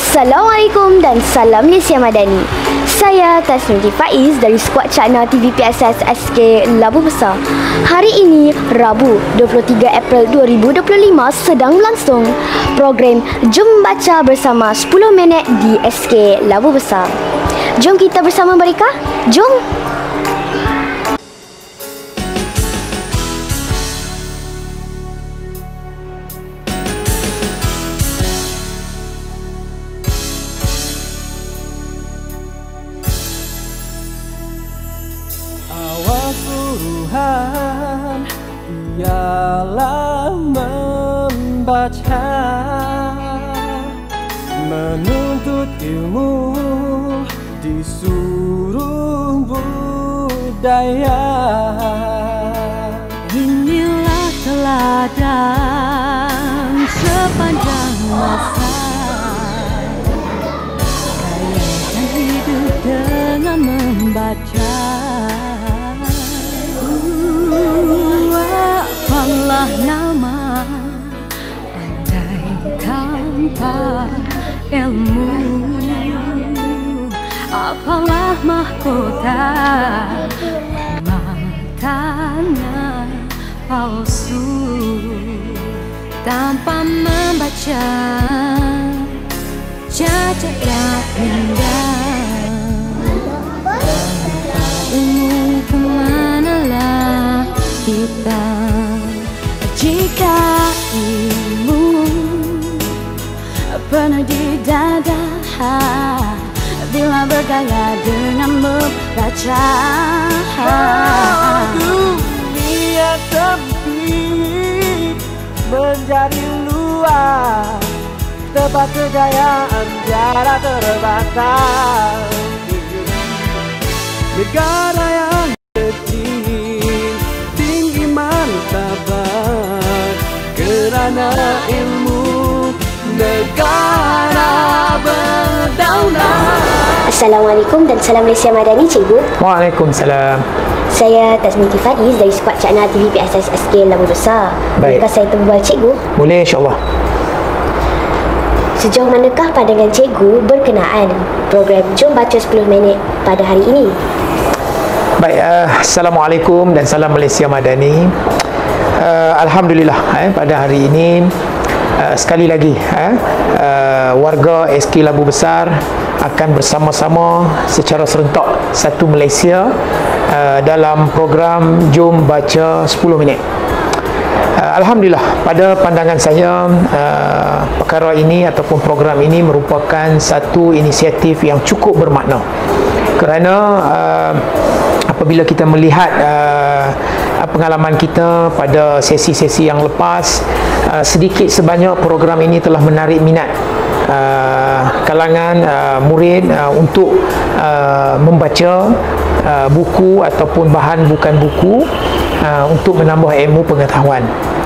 Assalamualaikum dan salam Malaysia Madani. Saya Tasmiti Faiz dari skuad Cakna TVPSS SK Labu Besar. Hari ini, Rabu 23 April 2025 sedang berlangsung program Jom Baca Bersama 10 Minit di SK Labu Besar. Jom kita bersama mereka. Jom! Tuhan ialah membaca, menuntut ilmu di seluruh budaya. Inilah teladan sepanjang masa, kaya hidup dengan membaca. Apalah nama pandai tanpa ilmu, apalah mahkota matanya palsu. Tanpa membaca cacat yang indah, tanpa ilmu kemanalah kita. Jika ilmu penuh di dada, bila bergaya dengan membaca. Dunia sempit menjadi luas, tempat kejayaan tiada terbatas. Negara yang kecil, tinggi martabat, kerana ilmu negara berdaulat. Assalamualaikum dan salam Malaysia Madani, Cikgu. Waalaikumsalam. Saya Tasmiti Faiz dari skuad Cakna TVPSS SK Labu Besar. Baik. Bolehkah saya berbual, Cikgu? Boleh, insyaAllah. Sejauh manakah pandangan Cikgu berkenaan program Jom Baca 10 Minit pada hari ini? Baik, Assalamualaikum dan salam Malaysia Madani. Alhamdulillah, pada hari ini sekali lagi warga SK Labu Besar akan bersama-sama secara serentak satu Malaysia dalam program Jom Baca 10 Minit. Alhamdulillah, pada pandangan saya perkara ini ataupun program ini merupakan satu inisiatif yang cukup bermakna, kerana apabila kita melihat pengalaman kita pada sesi-sesi yang lepas, sedikit sebanyak program ini telah menarik minat kalangan murid untuk membaca buku ataupun bahan bukan buku untuk menambah ilmu pengetahuan.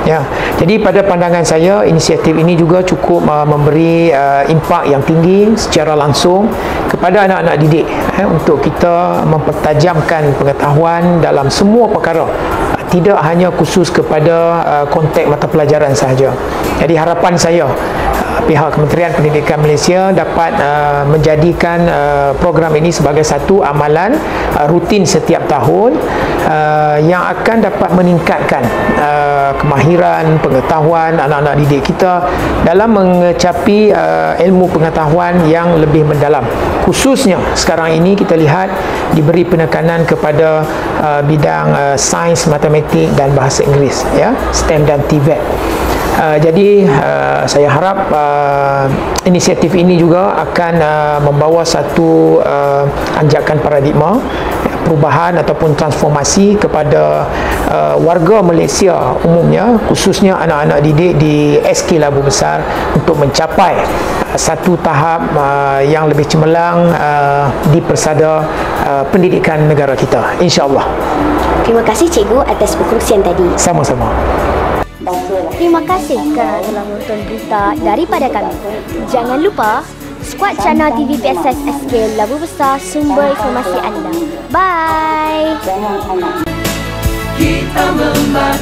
Ya, jadi pada pandangan saya inisiatif ini juga cukup memberi impak yang tinggi secara langsung kepada anak-anak didik untuk kita mempertajamkan pengetahuan dalam semua perkara, tidak hanya khusus kepada konteks mata pelajaran sahaja. Jadi harapan saya pihak Kementerian Pendidikan Malaysia dapat menjadikan program ini sebagai satu amalan rutin setiap tahun yang akan dapat meningkatkan kemahiran pengetahuan anak-anak didik kita dalam mengecapi ilmu pengetahuan yang lebih mendalam. Khususnya sekarang ini kita lihat diberi penekanan kepada bidang sains, matematik dan bahasa Inggeris, ya, STEM dan TVET. Jadi saya harap inisiatif ini juga akan membawa satu anjakan paradigma, perubahan ataupun transformasi kepada warga Malaysia umumnya, khususnya anak-anak didik di SK Labu Besar untuk mencapai satu tahap yang lebih cemerlang di persada pendidikan negara kita, insya-Allah. Terima kasih Cikgu atas perkongsian tadi. Sama-sama. Terima kasih kerana telah menonton berita daripada kami. Jangan lupa skuad Cakna TVPSS SK Labu Besar sumber informasi anda. Bye. Kita membaca